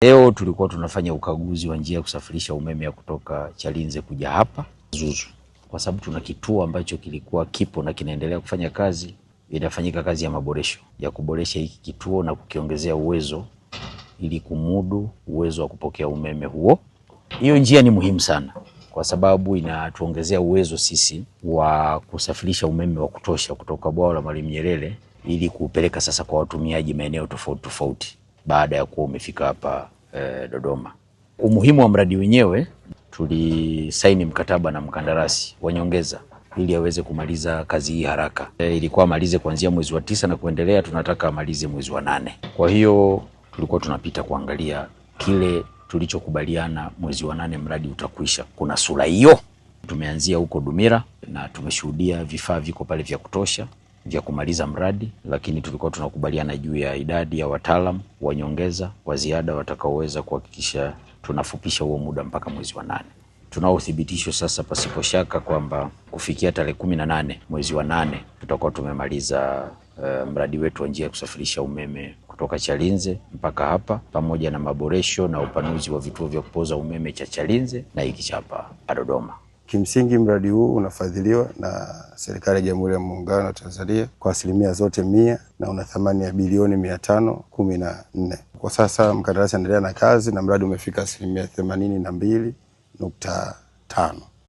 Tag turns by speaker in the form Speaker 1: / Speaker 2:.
Speaker 1: Leo tulikuwa tunafanya ukaguzi wa njia ya kusafirisha umeme ya kutoka Chalinze kuja hapa Zuzu, kwa sababu tuna kituo ambacho kilikuwa kipo na kinaendelea kufanya kazi. Inafanyika kazi ya maboresho ya kuboresha hiki kituo na kukiongezea uwezo ili kumudu uwezo wa kupokea umeme huo. Hiyo njia ni muhimu sana kwa sababu inatuongezea uwezo sisi wa kusafirisha umeme wa kutosha kutoka bwawa la Mwalimu Nyerere ili kupeleka sasa kwa watumiaji maeneo tofauti tofauti baada ya kuwa umefika hapa Dodoma. Umuhimu wa mradi wenyewe, tulisaini mkataba na mkandarasi wa nyongeza ili aweze kumaliza kazi hii haraka. Ilikuwa amalize kuanzia mwezi wa 9 na kuendelea, tunataka amalize mwezi wa 8. Kwa hiyo tulikuwa tunapita kuangalia kile tulichokubaliana mwezi wa 8 mradi utakwisha. Kuna sura hiyo. Tumeanzia huko Dumira na tumeshuhudia vifaa viko pale vya kutosha vya kumaliza mradi, lakini tulikuwa tunakubaliana juu ya idadi ya wataalamu wa nyongeza wa ziada watakaoweza kuhakikisha tunafupisha huo muda mpaka mwezi wa 8. Tunao uthibitisho sasa pasipo shaka kwamba kufikia tarehe 18 mwezi wa 8 tutakuwa tumemaliza mradi wetu wa njia ya kusafirisha umeme kutoka Chalinze mpaka hapa, pamoja na maboresho na upanuzi wa vituo vya kupoza umeme cha Chalinze na hiki cha hapa Dodoma.
Speaker 2: Kimsingi mradi huu unafadhiliwa na serikali ya Jamhuri ya Muungano wa Tanzania kwa asilimia zote 100 na una thamani ya bilioni 514. Kwa sasa mkandarasi anaendelea na kazi na mradi umefika asilimia 82.5.